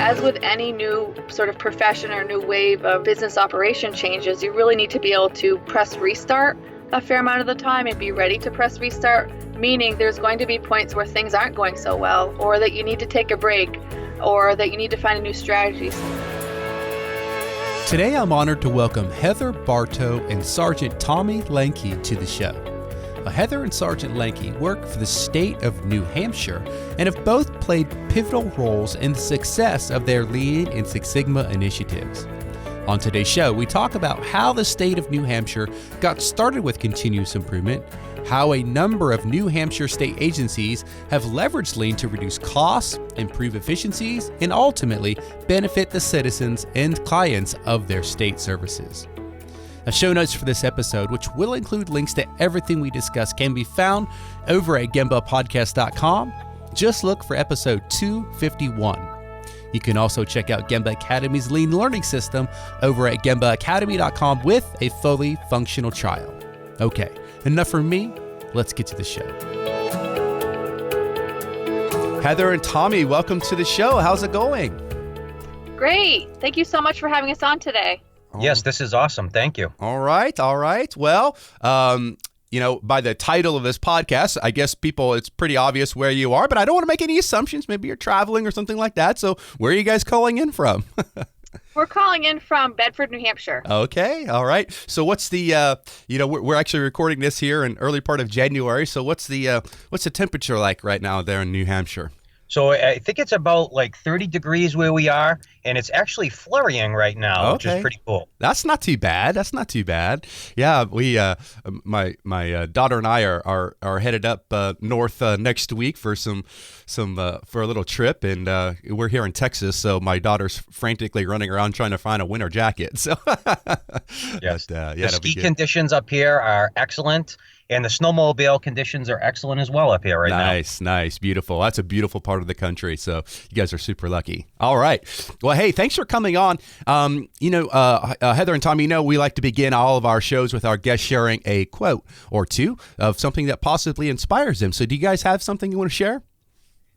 as with any new sort of profession or new wave of business operation changes, you really need to be able to press restart a fair amount of the time and be ready to press restart, meaning there's going to be points where things aren't going so well, or that you need to take a break, or that you need to find a new strategy. Today I'm honored to welcome Heather Barto and Sergeant Tommy Lencki to the show. Heather and Sergeant Lencki work for the state of New Hampshire and have both played pivotal roles in the success of their Lean and Six Sigma initiatives. On today's show, we talk about how the state of New Hampshire got started with continuous improvement, how a number of New Hampshire state agencies have leveraged Lean to reduce costs, improve efficiencies, and ultimately benefit the citizens and clients of their state services. The show notes for this episode, which will include links to everything we discuss, can be found over at gembapodcast.com. Just look for episode 251. You can also check out Gemba Academy's Lean Learning System over at gembaacademy.com with a fully functional trial. Okay, enough from me. Let's get to the show. Heather and Tommy, welcome to the show. How's it going? Great. Thank you so much for having us on today. Yes, this is awesome. Thank you. All right. Well, by the title of this podcast, I guess it's pretty obvious where you are, but I don't want to make any assumptions. Maybe you're traveling or something like that. So where are you guys calling in from? We're calling in from Bedford, New Hampshire. Okay. All right. So what's the, we're actually recording this here in early part of January. So what's the temperature like right now there in New Hampshire? So I think it's about like 30 degrees where we are, and it's actually flurrying right now, which is pretty cool. That's not too bad. Yeah, we, my daughter and I are headed up north next week for for a little trip, and we're here in Texas, so my daughter's frantically running around trying to find a winter jacket. So yes, the ski conditions up here are excellent. And the snowmobile conditions are excellent as well up here right now. Nice, beautiful. That's a beautiful part of the country. So you guys are super lucky. All right. Well, hey, thanks for coming on. Heather and Tommy, we like to begin all of our shows with our guests sharing a quote or two of something that possibly inspires them. So do you guys have something you want to share?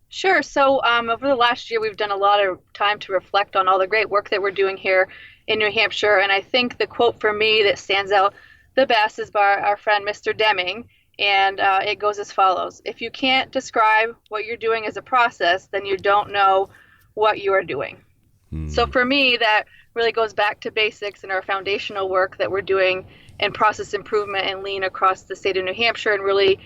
Sure. So over the last year, we've done a lot of time to reflect on all the great work that we're doing here in New Hampshire. And I think the quote for me that stands out the best is by our friend Mr. Deming, and it goes as follows. If you can't describe what you're doing as a process, then you don't know what you are doing. So for me, that really goes back to basics and our foundational work that we're doing in process improvement and Lean across the state of New Hampshire, and really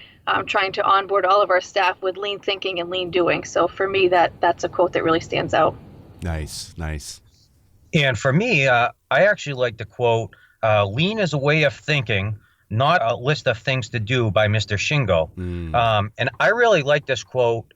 trying to onboard all of our staff with Lean thinking and Lean doing. So for me, that's a quote that really stands out. Nice. And for me, I actually like the quote, Lean is a way of thinking, not a list of things to do, by Mr. Shingo. And I really like this quote.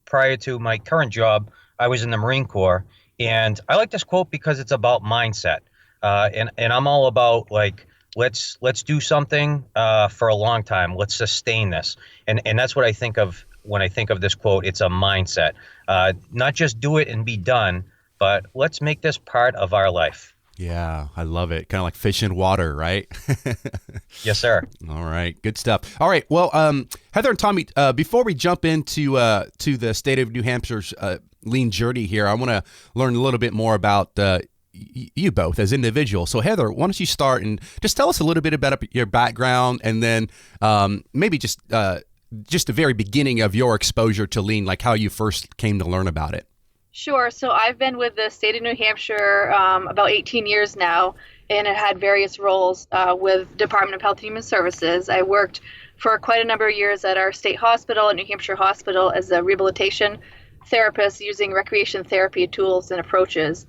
Prior to my current job, I was in the Marine Corps. And I like this quote because it's about mindset. And I'm all about, like, let's do something for a long time. Let's sustain this. And that's what I think of when I think of this quote. It's a mindset. Not just do it and be done, but let's make this part of our life. Yeah, I love it. Kind of like fish in water, right? Yes, sir. All right, good stuff. All right, well, Heather and Tommy, before we jump into to the state of New Hampshire's Lean journey here, I want to learn a little bit more about you both as individuals. So, Heather, why don't you start and just tell us a little bit about your background, and then maybe just the very beginning of your exposure to Lean, like how you first came to learn about it. Sure. So I've been with the state of New Hampshire about 18 years now, and it had various roles with Department of Health and Human Services. I worked for quite a number of years at our state hospital, at New Hampshire Hospital, as a rehabilitation therapist using recreation therapy tools and approaches.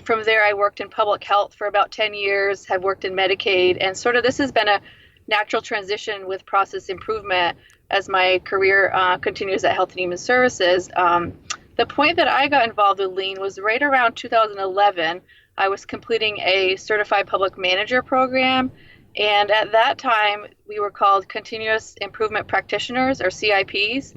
From there, I worked in public health for about 10 years, have worked in Medicaid, and sort of this has been a natural transition with process improvement as my career continues at Health and Human Services. The point that I got involved with Lean was right around 2011. I was completing a certified public manager program, and at that time we were called continuous improvement practitioners, or CIPs.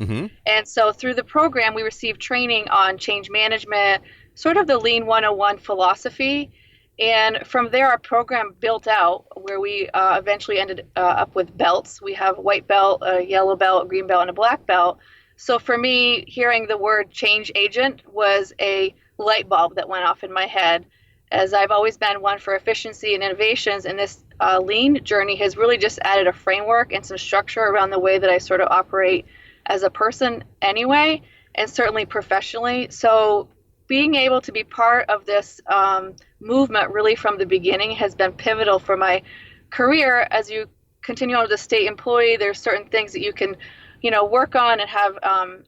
And so through the program we received training on change management, sort of the Lean 101 philosophy, and from there our program built out where we eventually ended up with belts. We have a white belt, a yellow belt, a green belt, and a black belt. So for me, hearing the word change agent was a light bulb that went off in my head, as I've always been one for efficiency and innovations, and this lean journey has really just added a framework and some structure around the way that I sort of operate as a person anyway, and certainly professionally. So being able to be part of this movement really from the beginning has been pivotal for my career. As you continue on as a state employee, there's certain things that you can work on and have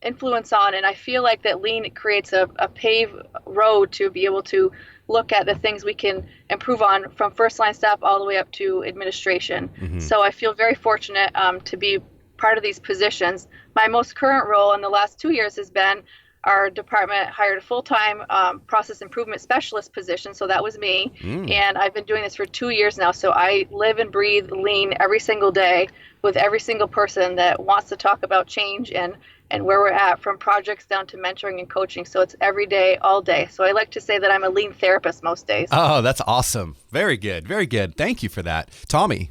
influence on. And I feel like that lean creates a paved road to be able to look at the things we can improve on from first line staff all the way up to administration. Mm-hmm. So I feel very fortunate to be part of these positions. My most current role in the last 2 years has been our department hired a full-time process improvement specialist position, so that was me. And I've been doing this for 2 years now, so I live and breathe lean every single day with every single person that wants to talk about change and where we're at, from projects down to mentoring and coaching. So it's every day, all day. So I like to say that I'm a lean therapist most days. Oh, that's awesome. Very good. Very good. Thank you for that. Tommy?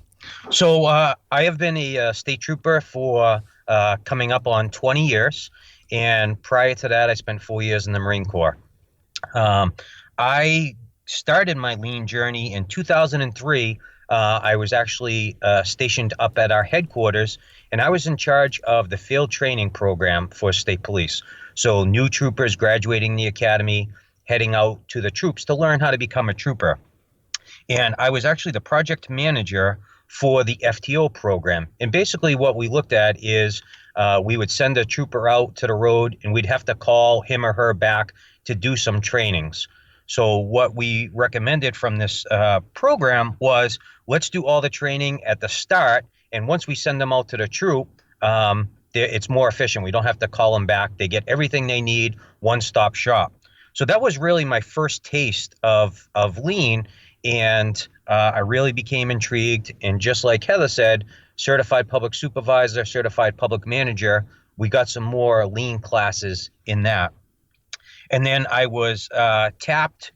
So I have been a state trooper for coming up on 20 years. And prior to that, I spent 4 years in the Marine Corps. I started my lean journey in 2003. I was actually stationed up at our headquarters, and I was in charge of the field training program for state police. So new troopers graduating the academy, heading out to the troops to learn how to become a trooper. And I was actually the project manager for the FTO program. And basically what we looked at is we would send a trooper out to the road, and we'd have to call him or her back to do some trainings. So what we recommended from this program was, let's do all the training at the start, and once we send them out to the troop, it's more efficient. We don't have to call them back. They get everything they need, one-stop shop. So that was really my first taste of lean, and I really became intrigued. And just like Heather said, certified public supervisor, certified public manager, we got some more lean classes in that. And then I was tapped,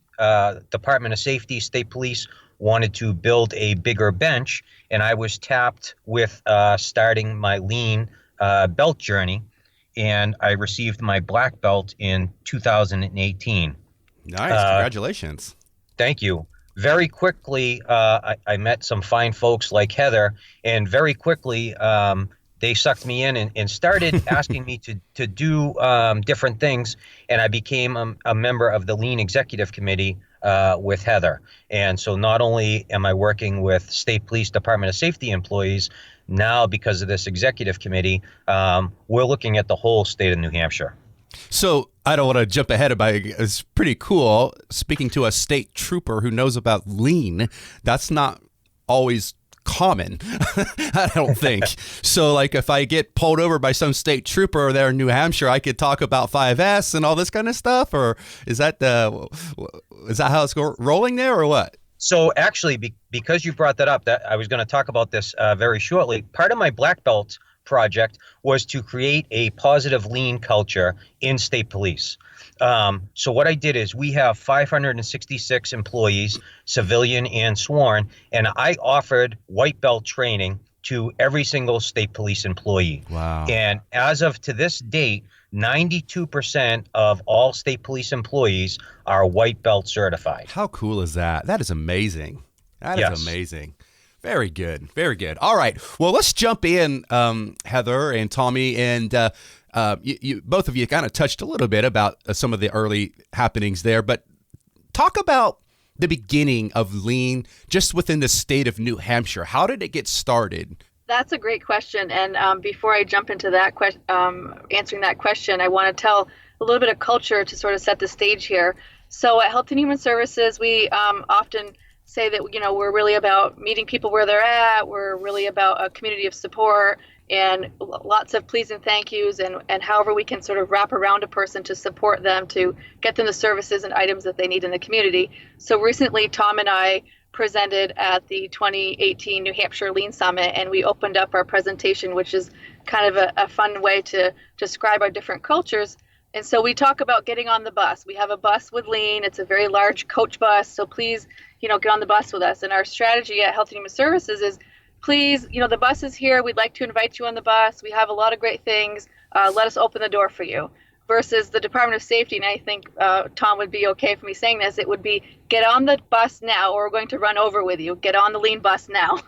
Department of Safety, State Police wanted to build a bigger bench, and I was tapped with starting my lean belt journey, and I received my black belt in 2018. Nice, congratulations. Thank you. Very quickly, I met some fine folks like Heather, and very quickly they sucked me in and started asking me to do different things, and I became a member of the Lean Executive Committee with Heather. And so not only am I working with State Police Department of Safety employees, now because of this executive committee, we're looking at the whole state of New Hampshire. So I don't want to jump ahead, but it's pretty cool speaking to a state trooper who knows about lean. That's not always common, I don't think. So like if I get pulled over by some state trooper there in New Hampshire, I could talk about 5S and all this kind of stuff? Or is that how it's rolling there, or what? So actually, because you brought that up, that I was going to talk about this very shortly. Part of my black belt project was to create a positive lean culture in state police. So what I did is we have 566 employees, civilian and sworn, and I offered white belt training to every single state police employee. Wow. And as of to this date, 92% of all state police employees are white belt certified. How cool is that? That is amazing. That is amazing. Very good. Very good. All right. Well, let's jump in, Heather and Tommy, and you both of you kind of touched a little bit about some of the early happenings there, but talk about the beginning of lean just within the state of New Hampshire. How did it get started? That's a great question. And before I jump into that answering that question, I want to tell a little bit of culture to sort of set the stage here. So at Health and Human Services, we often say that, we're really about meeting people where they're at. We're really about a community of support and lots of please and thank yous, and however we can sort of wrap around a person to support them, to get them the services and items that they need in the community. So recently, Tom and I presented at the 2018 New Hampshire Lean Summit, and we opened up our presentation, which is kind of a fun way to describe our different cultures. And so we talk about getting on the bus. We have a bus with lean. It's a very large coach bus. So please, get on the bus with us. And our strategy at Health and Human Services is, please, the bus is here. We'd like to invite you on the bus. We have a lot of great things. Let us open the door for you. versus the Department of Safety, and I think Tom would be okay for me saying this, it would be get on the bus now or we're going to run over with you. Get on the lean bus now.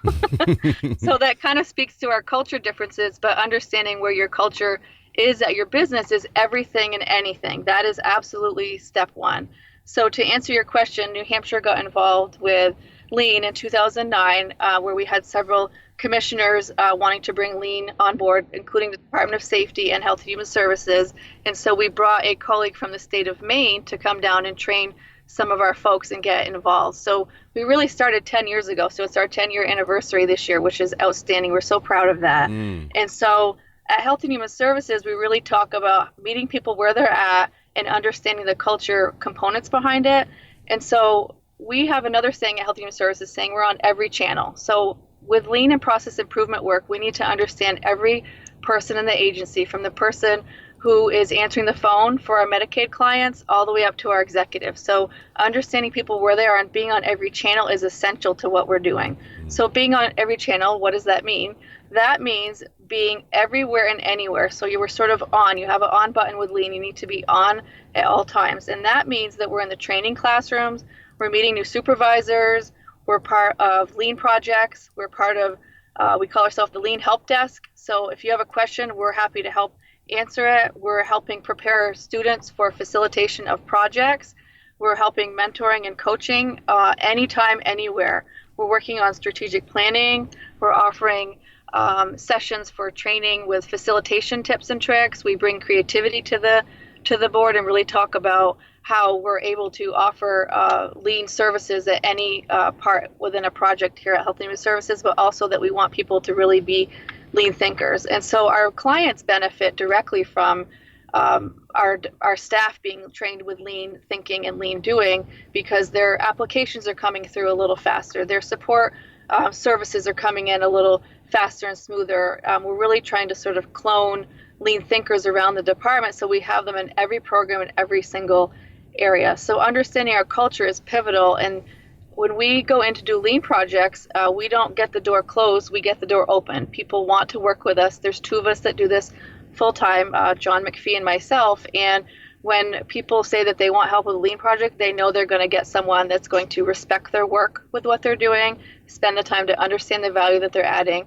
So that kind of speaks to our culture differences, but understanding where your culture is at your business is everything and anything. That is absolutely step one. So to answer your question, New Hampshire got involved with Lean in 2009, where we had several commissioners wanting to bring Lean on board, including the Department of Safety and Health and Human Services. And so we brought a colleague from the state of Maine to come down and train some of our folks and get involved. So we really started 10 years ago. So it's our 10-year anniversary this year, which is outstanding. We're so proud of that. And so at Health and Human Services, we really talk about meeting people where they're at and understanding the culture components behind it. And so we have another saying at Health and Human Services saying we're on every channel. So with lean and process improvement work, we need to understand every person in the agency, from the person who is answering the phone for our Medicaid clients all the way up to our executives. So understanding people where they are and being on every channel is essential to what we're doing. So being on every channel, what does that mean? That means being everywhere and anywhere. So you were sort of on, you have an on button with lean, you need to be on at all times. And that means that we're in the training classrooms, we're meeting new supervisors, we're part of lean projects, we're part of, we call ourselves the lean help desk. So if you have a question, we're happy to help answer it. We're helping prepare students for facilitation of projects. We're helping mentoring and coaching anytime, anywhere. We're working on strategic planning. We're offering sessions for training with facilitation tips and tricks. We bring creativity to the board and really talk about how we're able to offer lean services at any part within a project here at Health and Human Services, but also that we want people to really be lean thinkers. And so our clients benefit directly from our staff being trained with lean thinking and lean doing, because their applications are coming through a little faster. Their support services are coming in a little faster and smoother. We're really trying to sort of clone lean thinkers around the department, so we have them in every program in every single area. So understanding our culture is pivotal. And when we go in to do lean projects, we don't get the door closed, we get the door open. People want to work with us. There's two of us that do this full time, John McPhee and myself. And when people say that they want help with a lean project, they know they're going to get someone that's going to respect their work with what they're doing, spend the time to understand the value that they're adding,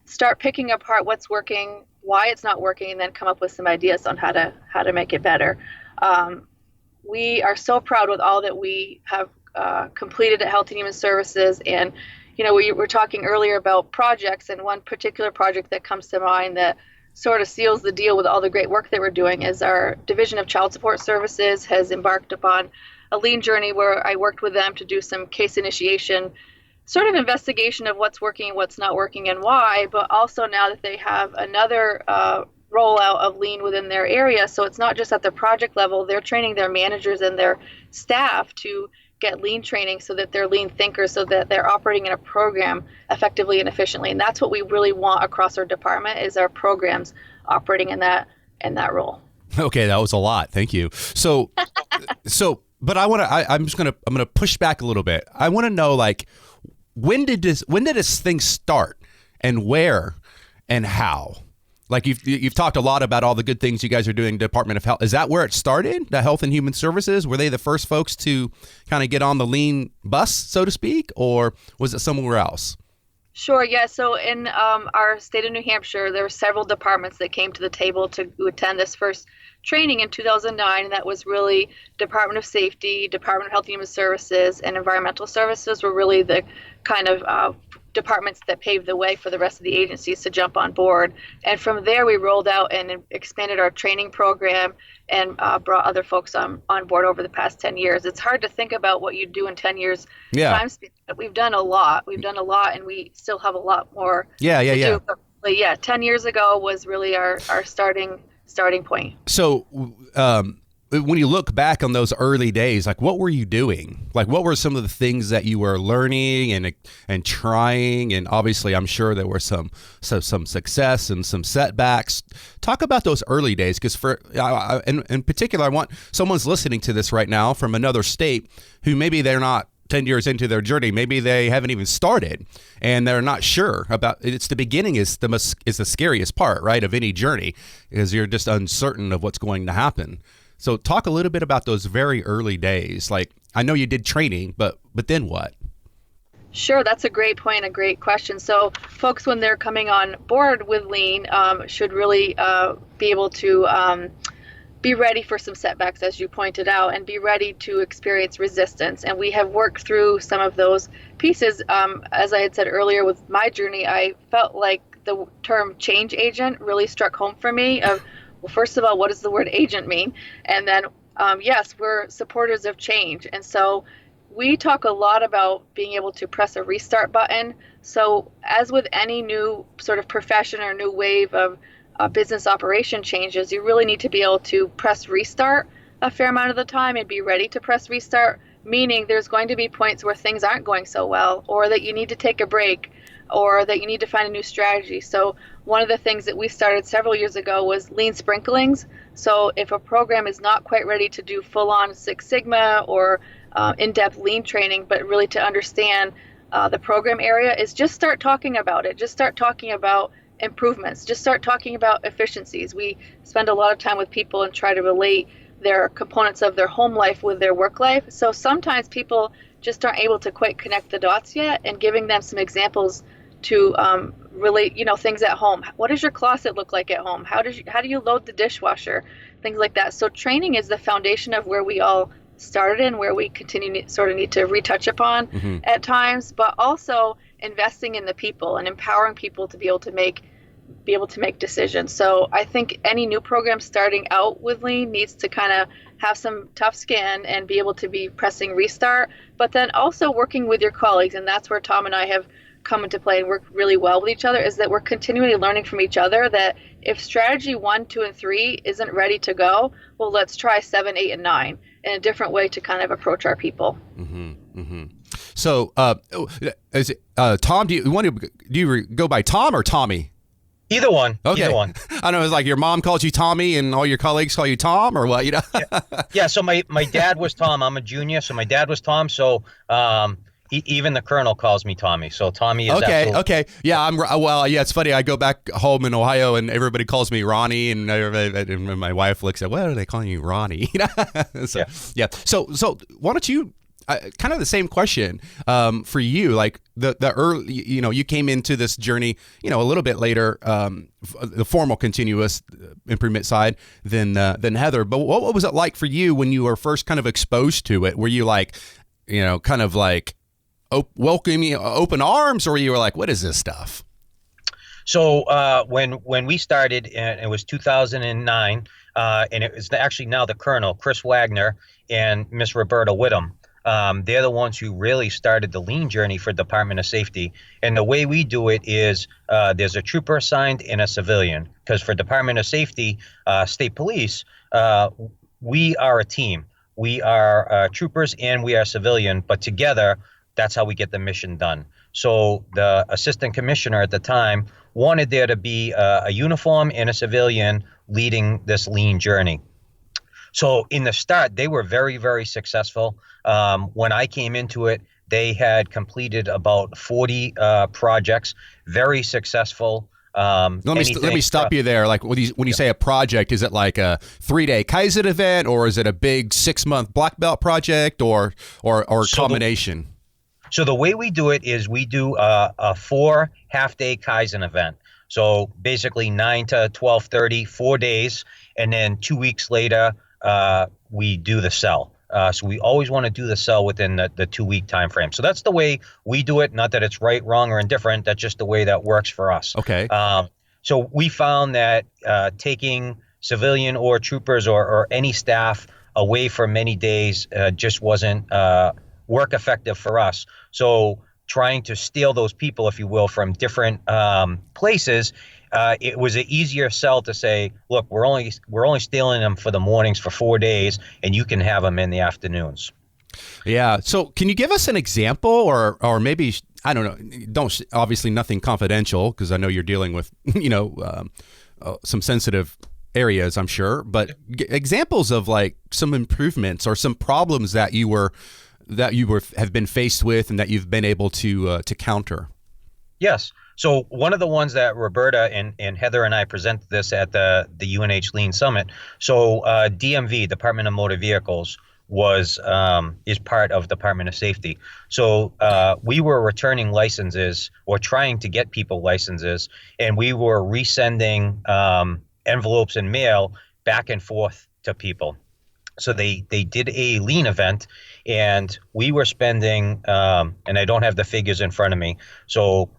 start picking apart what's working, why it's not working, and then come up with some ideas on how to make it better. We are so proud with all that we have completed at Health and Human Services. And, you know, we were talking earlier about projects, and one particular project that comes to mind that sort of seals the deal with all the great work that we're doing is our Division of Child Support Services has embarked upon a lean journey where I worked with them to do some case initiation, sort of investigation of what's working, what's not working, and why, but also now that they have another rollout of lean within their area. So it's not just at the project level, they're training their managers and their staff to get lean training so that they're lean thinkers, so that they're operating in a program effectively and efficiently. And that's what we really want across our department, is our programs operating in that role. Okay, that was a lot. Thank you. So but I'm gonna push back a little bit. I want to know, like, when did this thing start, and where and how? Like, you've talked a lot about all the good things you guys are doing, Department of Health. Is that where it started, the Health and Human Services? Were they the first folks to kind of get on the lean bus, so to speak, or was it somewhere else? Sure, yeah. So in our state of New Hampshire, there were several departments that came to the table to attend this first training in 2009. And that was really Department of Safety, Department of Health and Human Services, and Environmental Services were really the kind of departments that paved the way for the rest of the agencies to jump on board. And from there, we rolled out and expanded our training program and brought other folks on board over the past 10 years. It's hard to think about what you do in 10 years time span, but we've done a lot. And we still have a lot more to do. But yeah, 10 years ago was really our starting point. So when you look back on those early days, like, what were you doing? Like, what were some of the things that you were learning and trying? And obviously, I'm sure there were some success and some setbacks. Talk about those early days, because in particular, I want someone's listening to this right now from another state who maybe they're not 10 years into their journey, maybe they haven't even started and they're not sure about it. It's the beginning is the scariest part, right, of any journey, because you're just uncertain of what's going to happen. So talk a little bit about those very early days. Like, I know you did training, but then what? Sure, that's a great point, a great question. So folks, when they're coming on board with Lean, should really be able to be ready for some setbacks, as you pointed out, and be ready to experience resistance. And we have worked through some of those pieces. As I had said earlier with my journey, I felt like the term change agent really struck home for me of, well, first of all, what does the word agent mean? And then, yes, we're supporters of change. And so we talk a lot about being able to press a restart button. So as with any new sort of profession or new wave of business operation changes, you really need to be able to press restart a fair amount of the time and be ready to press restart, meaning there's going to be points where things aren't going so well, or that you need to take a break, or that you need to find a new strategy. So one of the things that we started several years ago was lean sprinklings. So if a program is not quite ready to do full-on Six Sigma or in-depth lean training, but really to understand the program area, is just start talking about it. Just start talking about improvements. Just start talking about efficiencies. We spend a lot of time with people and try to relate their components of their home life with their work life. So sometimes people just aren't able to quite connect the dots yet, and giving them some examples to relate, things at home. What does your closet look like at home? How do you load the dishwasher? Things like that. So training is the foundation of where we all started and where we continue to sort of need to retouch upon at times, but also investing in the people and empowering people to be able to make decisions. So I think any new program starting out with Lean needs to kind of have some tough skin and be able to be pressing restart, but then also working with your colleagues. And that's where Tom and I have come into play and work really well with each other, is that we're continually learning from each other that if strategy 1, 2, and 3 isn't ready to go, well, let's try 7, 8, and 9 in a different way to kind of approach our people. So, is it Tom? Do you go by Tom or Tommy? Either one. Okay. Either one. I know it's like your mom calls you Tommy and all your colleagues call you Tom, or what? Yeah. So my dad was Tom. I'm a junior, so my dad was Tom. So even the colonel calls me Tommy. So Tommy is okay. Yeah, it's funny. I go back home in Ohio and everybody calls me Ronnie, and my wife looks at, what are they calling you, Ronnie? So why don't you? Kind of the same question for you, like the early, you came into this journey, a little bit later, the formal continuous improvement side than Heather. But what was it like for you when you were first kind of exposed to it? Were you like, kind of like welcoming open arms, or you were like, what is this stuff? So when we started, and it was 2009, and it was actually now the Colonel, Chris Wagner, and Miss Roberta Whittam. They're the ones who really started the lean journey for Department of Safety. And the way we do it is there's a trooper assigned and a civilian, because for Department of Safety, state police, we are a team. We are troopers and we are civilian, but together, that's how we get the mission done. So the assistant commissioner at the time wanted there to be a uniform and a civilian leading this lean journey. So in the start, they were very, very successful. When I came into it, they had completed about 40 projects, very successful. Let me stop you there. Like when you say a project, is it like a 3-day Kaizen event, or is it a big 6-month black belt project, or combination? So the way we do it is we do a 4 half-day Kaizen event. So basically 9 to 12:30, 4 days, and then 2 weeks later, we do the cell. So we always want to do the cell within the 2-week time frame. So that's the way we do it. Not that it's right, wrong, or indifferent. That's just the way that works for us. Okay. So we found that taking civilian or troopers or any staff away for many days just wasn't work effective for us. So trying to steal those people, if you will, from different places, it was an easier sell to say, look, we're only stealing them for the mornings for 4 days, and you can have them in the afternoons. Yeah. So can you give us an example, or maybe, I don't know, obviously nothing confidential, because I know you're dealing with, some sensitive areas, I'm sure, but examples of like some improvements or some problems that you were that you have been faced with and that you've been able to counter? Yes. So one of the ones that Roberta and Heather and I presented this at the UNH Lean Summit. So DMV, Department of Motor Vehicles, is part of Department of Safety. So we were returning licenses or trying to get people licenses, and we were resending envelopes and mail back and forth to people. So they did a lean event, and we were spending, and I don't have the figures in front of me, so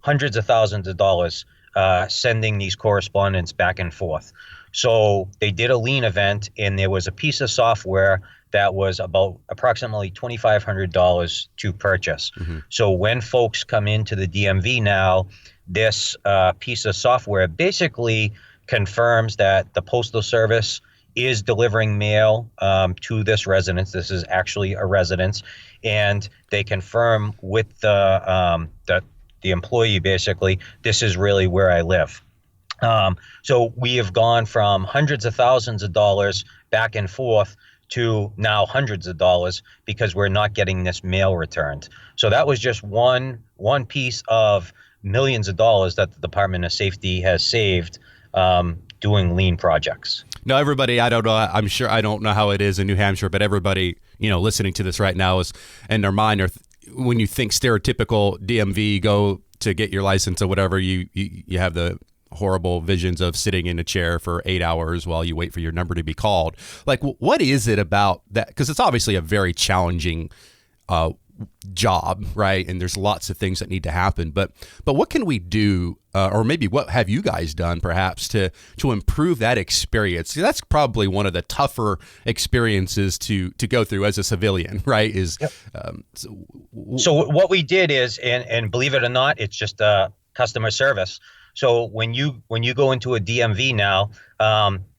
hundreds of thousands of dollars sending these correspondence back and forth. So they did a lean event, and there was a piece of software that was about approximately $2,500 to purchase. So when folks come into the DMV now, this piece of software basically confirms that the Postal Service is delivering mail to this residence. This is actually a residence, and they confirm with the employee, basically, this is really where I live. So we have gone from hundreds of thousands of dollars back and forth to now hundreds of dollars because we're not getting this mail returned. So that was just one piece of millions of dollars that the Department of Safety has saved doing lean projects. No, everybody, I don't know. I'm sure I don't know how it is in New Hampshire, but everybody, listening to this right now is in their mind, when you think stereotypical DMV, go to get your license or whatever, you have the horrible visions of sitting in a chair for 8 hours while you wait for your number to be called. Like, what is it about that? Because it's obviously a very challenging job, right? And there's lots of things that need to happen. But what can we do, or maybe what have you guys done, perhaps, to improve that experience? That's probably one of the tougher experiences to go through as a civilian, right? Yep. So what we did is, and believe it or not, it's just customer service. So when you go into a DMV now,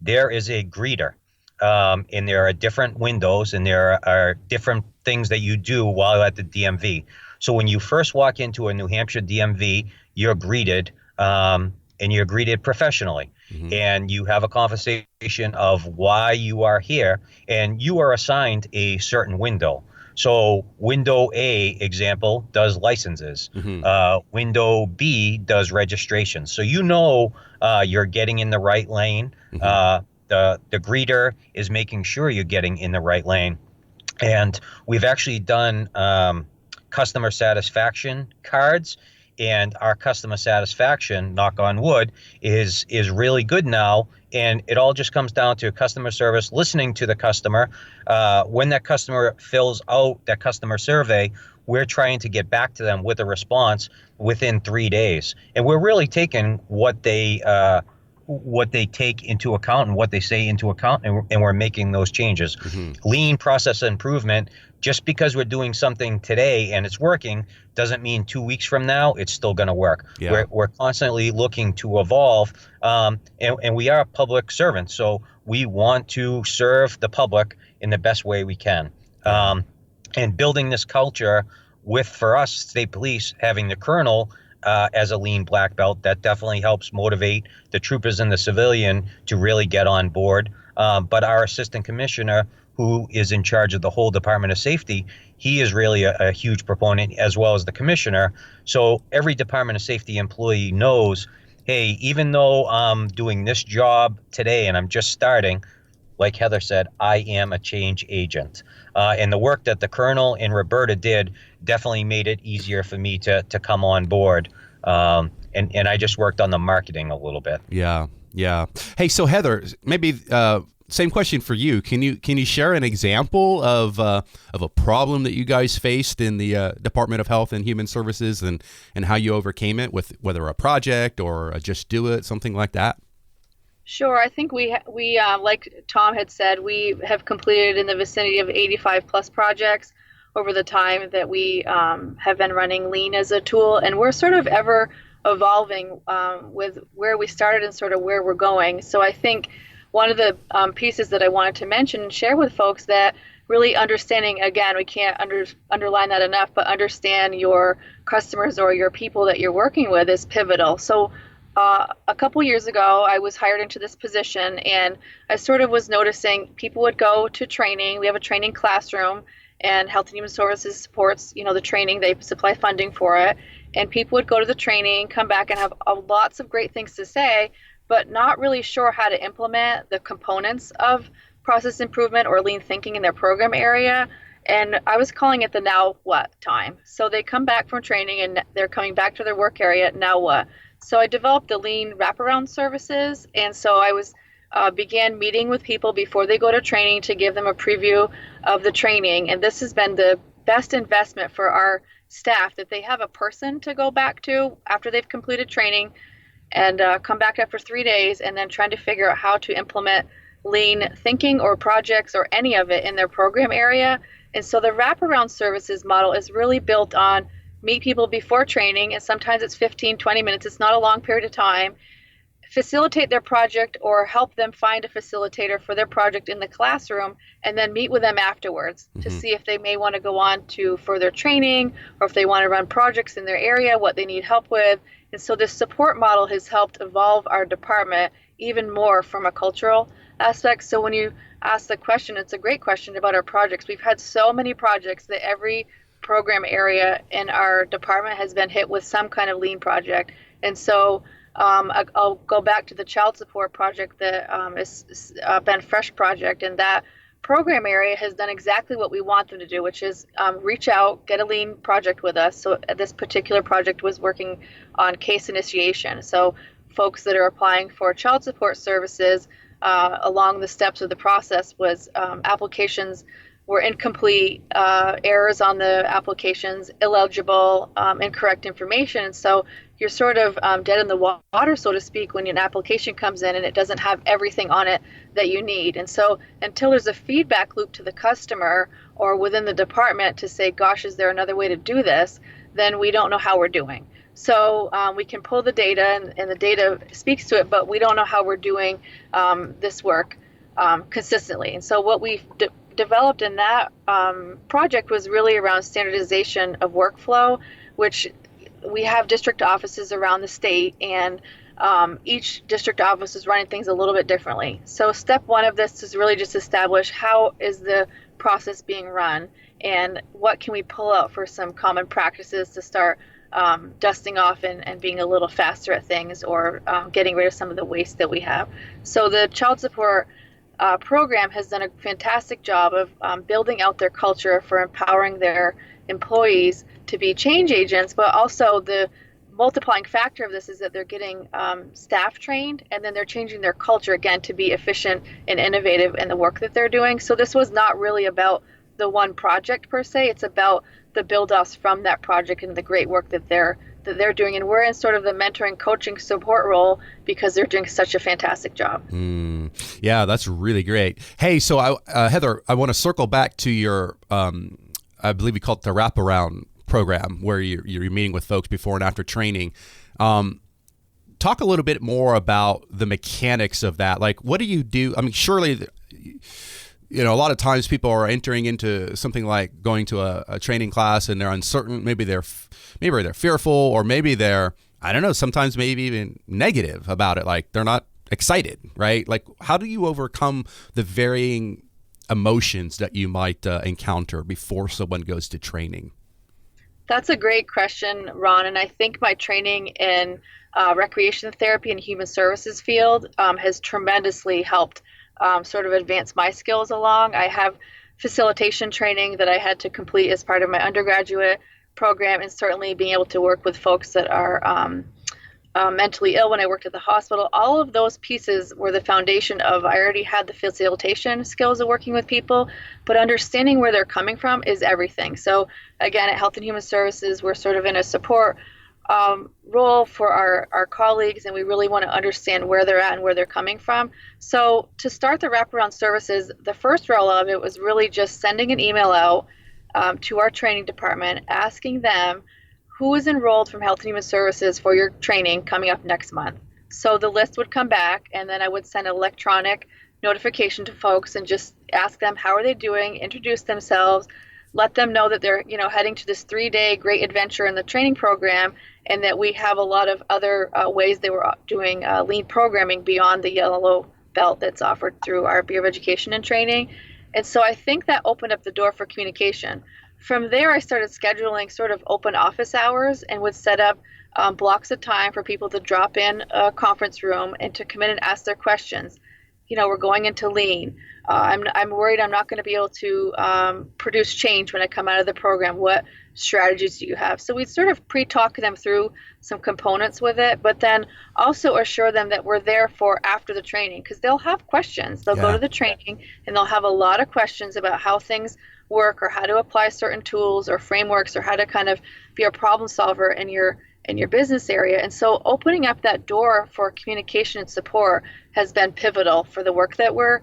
there is a greeter. And there are different windows, and there are different things that you do while you're at the DMV. So when you first walk into a New Hampshire DMV, you're greeted, and you're greeted professionally. And you have a conversation of why you are here, and you are assigned a certain window. So window A, example, does licenses. Window B does registration. So you're getting in the right lane. The greeter is making sure you're getting in the right lane. And we've actually done customer satisfaction cards, and our customer satisfaction, knock on wood, is really good now. And it all just comes down to customer service, listening to the customer. When that customer fills out that customer survey, we're trying to get back to them with a response within 3 days. And we're really taking what they take into account and what they say into account, and we're making those changes. Lean process improvement, just because we're doing something today and it's working, doesn't mean 2 weeks from now it's still going to work. Yeah. We're constantly looking to evolve, and we are public servants, so we want to serve the public in the best way we can. And building this culture for us, state police, having the colonel as a lean black belt, that definitely helps motivate the troopers and the civilian to really get on board. But our assistant commissioner, who is in charge of the whole Department of Safety, he is really a huge proponent, as well as the commissioner. So every Department of Safety employee knows, hey, even though I'm doing this job today and I'm just starting, like Heather said, I am a change agent. And the work that the colonel and Roberta did definitely made it easier for me to come on board. And I just worked on the marketing a little bit. Yeah. Hey, so Heather, maybe same question for you. Can you share an example of a problem that you guys faced in the Department of Health and Human Services, and how you overcame it, with whether a project or a just do it, something like that? Sure. I think we like Tom had said, we have completed in the vicinity of 85 plus projects over the time that we have been running Lean as a tool, and we're sort of ever evolving with where we started and sort of where we're going. So I think one of the pieces that I wanted to mention and share with folks, that really understanding, again, we can't underline that enough, but understand your customers or your people that you're working with is pivotal. So a couple years ago, I was hired into this position, and I sort of was noticing people would go to training. We have a training classroom, and Health and Human Services supports, the training. They supply funding for it, and people would go to the training, come back and have lots of great things to say, but not really sure how to implement the components of process improvement or lean thinking in their program area. And I was calling it the now what time. So they come back from training and they're coming back to their work area, now what? So I developed the lean wraparound services. And so I began meeting with people before they go to training to give them a preview of the training. And this has been the best investment for our staff, that they have a person to go back to after they've completed training and come back after 3 days, and then trying to figure out how to implement lean thinking or projects or any of it in their program area. And so the wraparound services model is really built on meet people before training, and sometimes it's 15, 20 minutes. It's not a long period of time. Facilitate their project or help them find a facilitator for their project in the classroom, and then meet with them afterwards to see if they may want to go on to further training, or if they want to run projects in their area, what they need help with. And so this support model has helped evolve our department even more from a cultural aspect. So when you ask the question, it's a great question about our projects. We've had so many projects that every program area in our department has been hit with some kind of lean project. And so I'll go back to the child support project that is been Fresh project, and that program area has done exactly what we want them to do, which is reach out, get a lean project with us. So this particular project was working on case initiation. So folks that are applying for child support services, along the steps of the process was applications were incomplete, errors on the applications, illegible, incorrect information. And so you're sort of dead in the water, so to speak, when an application comes in and it doesn't have everything on it that you need. And so until there's a feedback loop to the customer or within the department to say, gosh, is there another way to do this, then we don't know how we're doing. So we can pull the data, and the data speaks to it, but we don't know how we're doing this work consistently. And so what we've developed in that project was really around standardization of workflow, which we have district offices around the state, and each district office is running things a little bit differently. So step one of this is really just establish how is the process being run, and what can we pull out for some common practices to start dusting off and being a little faster at things, or getting rid of some of the waste that we have. So the child support program has done a fantastic job of building out their culture for empowering their employees to be change agents, but also the multiplying factor of this is that they're getting staff trained, and then they're changing their culture again to be efficient and innovative in the work that they're doing. So this was not really about the one project per se, it's about the build-offs from that project and the great work that they're doing. And we're in sort of the mentoring, coaching, support role because they're doing such a fantastic job. Yeah, that's really great. Hey, so Heather, I want to circle back to your, I believe you call it the wraparound program, where you're meeting with folks before and after training. Talk a little bit more about the mechanics of that. Like, what do you do? I mean, surely, a lot of times people are entering into something like going to a training class and they're uncertain. Maybe they're fearful, or maybe they're, I don't know, sometimes maybe even negative about it. Like they're not excited, right? Like, how do you overcome the varying emotions that you might encounter before someone goes to training? That's a great question, Ron. And I think my training in recreation therapy and human services field has tremendously helped sort of advance my skills along. I have facilitation training that I had to complete as part of my undergraduate program, and certainly being able to work with folks that are mentally ill when I worked at the hospital. All of those pieces were the foundation of, I already had the facilitation skills of working with people, but understanding where they're coming from is everything. So again, at Health and Human Services, we're sort of in a support role for our colleagues, and we really want to understand where they're at and where they're coming from. So to start the wraparound services, the first role of it was really just sending an email out to our training department, asking them who is enrolled from Health and Human Services for your training coming up next month. So the list would come back, and then I would send an electronic notification to folks and just ask them how are they doing, introduce themselves, let them know that they're heading to this 3-day great adventure in the training program, and that we have a lot of other ways they were doing lean programming beyond the yellow belt that's offered through our Bureau of Education and Training. And so I think that opened up the door for communication. From there, I started scheduling sort of open office hours and would set up blocks of time for people to drop in a conference room and to come in and ask their questions. We're going into lean. I'm worried I'm not going to be able to produce change when I come out of the program. What strategies do you have? So we'd sort of pre-talk them through some components with it, but then also assure them that we're there for after the training, because they'll have questions. They'll go to the training and they'll have a lot of questions about how things work or how to apply certain tools or frameworks or how to kind of be a problem solver in your business area. And so opening up that door for communication and support has been pivotal for the work that we're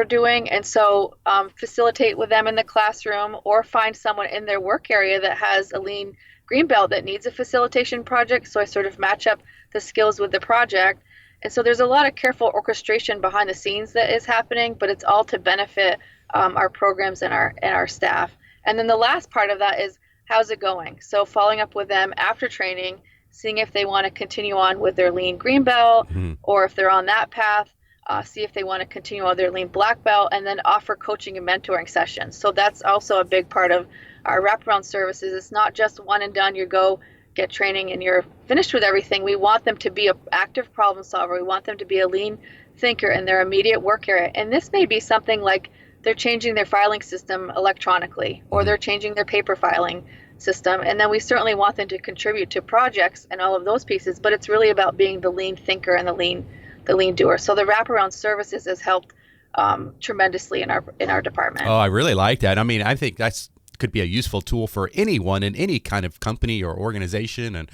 doing. And so facilitate with them in the classroom or find someone in their work area that has a lean green belt that needs a facilitation project. So I sort of match up the skills with the project. And so there's a lot of careful orchestration behind the scenes that is happening, but it's all to benefit our programs and our staff. And then the last part of that is, how's it going? So following up with them after training, seeing if they want to continue on with their lean green belt, or if they're on that path, see if they want to continue on their lean black belt, and then offer coaching and mentoring sessions. So that's also a big part of our wraparound services. It's not just one and done, you go get training and you're finished with everything. We want them to be an active problem solver. We want them to be a lean thinker in their immediate work area. And this may be something like they're changing their filing system electronically, or they're changing their paper filing system. And then we certainly want them to contribute to projects and all of those pieces, but it's really about being the lean thinker and the lean doer. So the wraparound services has helped tremendously in our department. Oh, I really like that. I mean, I think that's could be a useful tool for anyone in any kind of company or organization. And,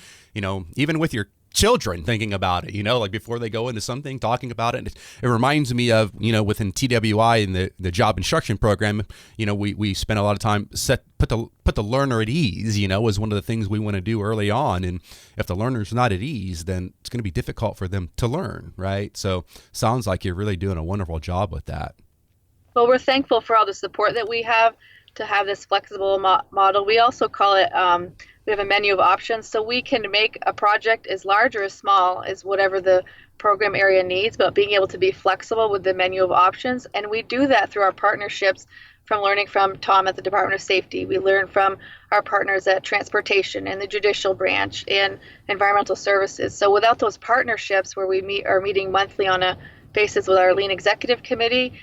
even with your children thinking about it, like before they go into something, talking about it. It reminds me of, within TWI in the job instruction program, we spent a lot of time put the learner at ease, was one of the things we want to do early on. And if the learner's not at ease, then it's going to be difficult for them to learn, right? So sounds like you're really doing a wonderful job with that. Well, we're thankful for all the support that we have to have this flexible model. We also call it, we have a menu of options, so we can make a project as large or as small as whatever the program area needs, but being able to be flexible with the menu of options. And we do that through our partnerships, from learning from Tom at the Department of Safety. We learn from our partners at Transportation and the Judicial Branch and Environmental Services. So without those partnerships where we are meeting monthly on a basis with our Lean Executive Committee,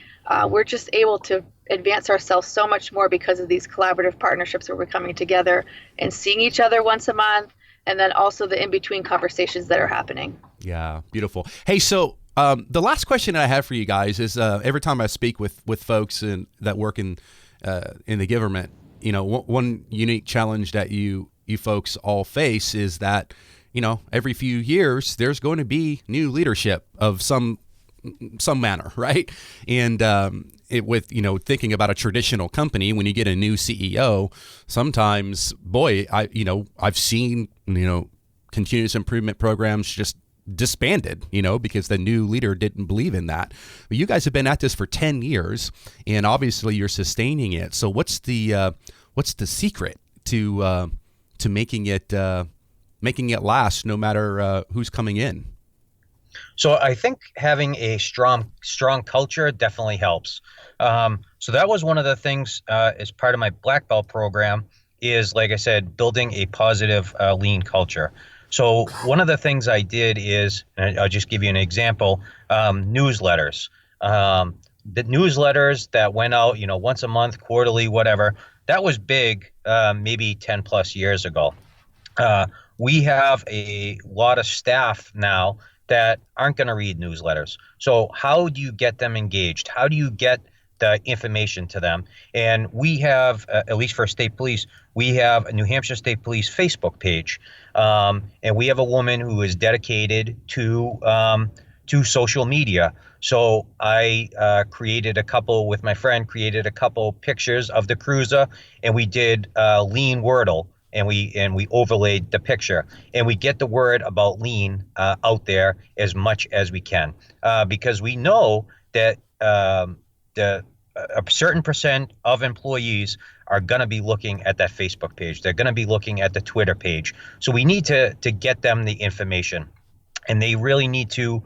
we're just able to advance ourselves so much more because of these collaborative partnerships where we're coming together and seeing each other once a month, and then also the in-between conversations that are happening. Yeah, beautiful. Hey, so the last question I have for you guys is every time I speak with folks that work in the government, one unique challenge that you folks all face is that, every few years there's going to be new leadership of some manner, right? And with thinking about a traditional company, when you get a new CEO, sometimes, boy, I've seen continuous improvement programs just disbanded, because the new leader didn't believe in that. But you guys have been at this for 10 years, and obviously you're sustaining it. So what's the secret to making it last, no matter who's coming in? So I think having a strong culture definitely helps. So that was one of the things as part of my black belt program is, like I said, building a positive lean culture. So one of the things I did is, and I'll just give you an example, newsletters. The newsletters that went out, once a month, quarterly, whatever, that was big maybe 10 plus years ago. We have a lot of staff now that aren't going to read newsletters. So how do you get them engaged? How do you get the information to them? And we have, at least for state police, we have a New Hampshire State Police Facebook page. And we have a woman who is dedicated to social media. So I created a couple pictures of the cruiser, and we did lean Wordle. And we overlaid the picture, and we get the word about lean out there as much as we can, because we know that a certain percent of employees are going to be looking at that Facebook page. They're going to be looking at the Twitter page. So we need to get them the information, and they really need to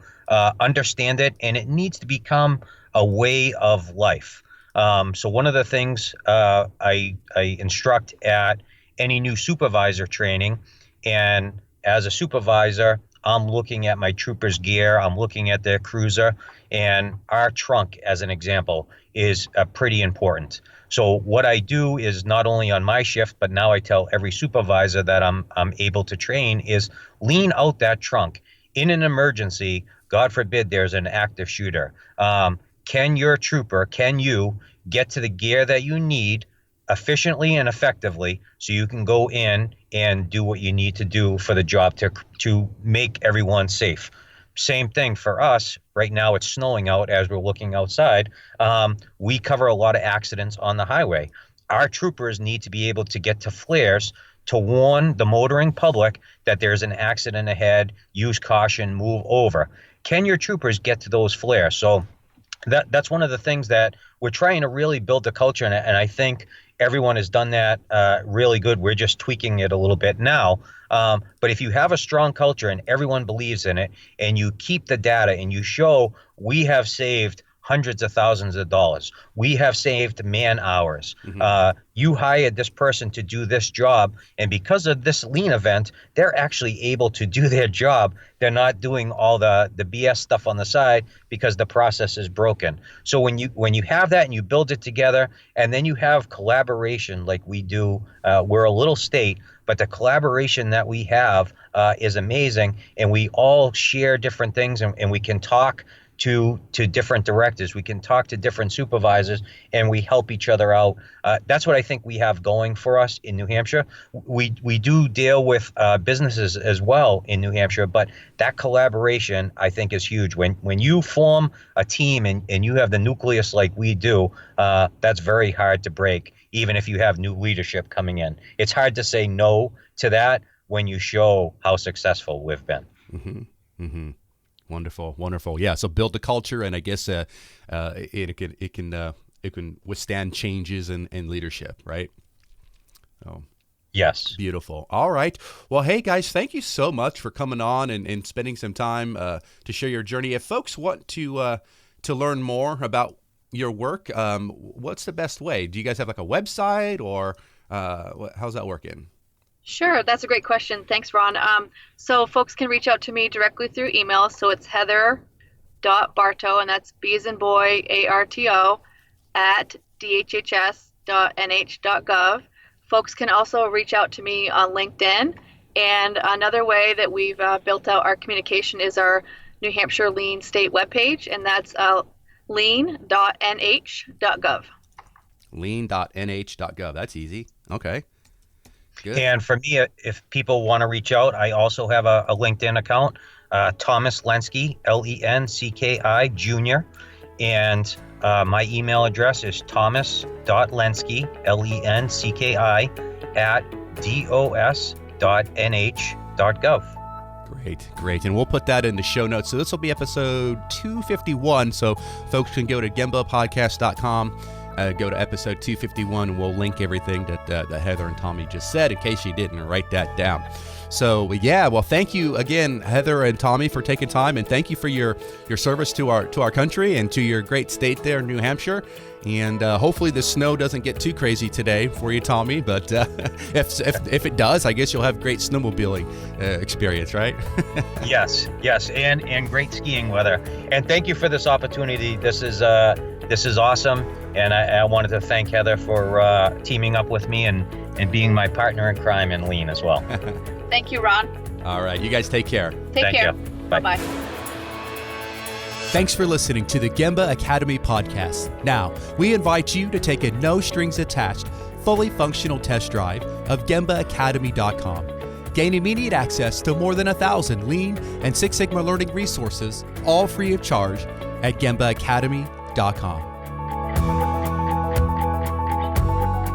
understand it, and it needs to become a way of life. So one of the things I instruct at any new supervisor training, and as a supervisor, I'm looking at my troopers' gear, I'm looking at their cruiser, and our trunk, as an example, is pretty important. So what I do is not only on my shift, but now I tell every supervisor that I'm able to train is lean out that trunk. In an emergency, God forbid there's an active shooter. Can your trooper, can you get to the gear that you need efficiently and effectively so you can go in and do what you need to do for the job to make everyone safe? Same thing for us. Right now it's snowing out as we're looking outside. We cover a lot of accidents on the highway. Our troopers need to be able to get to flares to warn the motoring public that there's an accident ahead, use caution, move over. Can your troopers get to those flares? So that's one of the things that we're trying to really build the culture, and I think everyone has done that really good. We're just tweaking it a little bit now. But if you have a strong culture and everyone believes in it, and you keep the data and you show we have saved hundreds of thousands of dollars, we have saved man hours. You hired this person to do this job, and because of this lean event, they're actually able to do their job. They're not doing all the BS stuff on the side because the process is broken. So when you have that and you build it together, and then you have collaboration like we do, we're a little state, but the collaboration that we have is amazing, and we all share different things, and we can talk to different directors. We can talk to different supervisors, and we help each other out. That's what I think we have going for us in New Hampshire. We do deal with businesses as well in New Hampshire, but that collaboration I think is huge. When you form a team and you have the nucleus like we do, that's very hard to break, even if you have new leadership coming in. It's hard to say no to that when you show how successful we've been. Mm-hmm. Mm-hmm. Wonderful, wonderful. Yeah. So build the culture, and I guess it can withstand changes in leadership, right? Oh, yes. Beautiful. All right. Well, hey guys, thank you so much for coming on and spending some time to share your journey. If folks want to learn more about your work, what's the best way? Do you guys have like a website, or how's that working? Sure, that's a great question. Thanks, Ron. So folks can reach out to me directly through email. So it's heather.barto, and that's B as in boy, ARTO, at dhhs.nh.gov. Folks can also reach out to me on LinkedIn. And another way that we've built out our communication is our New Hampshire Lean State webpage, and that's lean.nh.gov. Lean.nh.gov. That's easy. Okay. Good. And for me, if people want to reach out, I also have a LinkedIn account, Thomas Lencki, Lencki Jr. And my email address is thomas.lencki, Lencki, at dos.nh.gov. Great. And we'll put that in the show notes. So this will be episode 251. So folks can go to gembapodcast.com. Go to episode 251, and we'll link everything that Heather and Tommy just said in case you didn't write that down. So yeah, well, thank you again, Heather and Tommy, for taking time, and thank you for your service to our country and to your great state there, New Hampshire. And hopefully the snow doesn't get too crazy today for you, Tommy. But if it does, I guess you'll have great snowmobiling experience, right? Yes, and great skiing weather. And thank you for this opportunity. This is awesome. And I wanted to thank Heather for teaming up with me and being my partner in crime in Lean as well. Thank you, Ron. All right. You guys take care. Take care. Bye-bye. Thanks for listening to the Gemba Academy podcast. Now, we invite you to take a no-strings-attached, fully functional test drive of GembaAcademy.com. Gain immediate access to more than 1,000 Lean and Six Sigma learning resources, all free of charge, at GembaAcademy.com.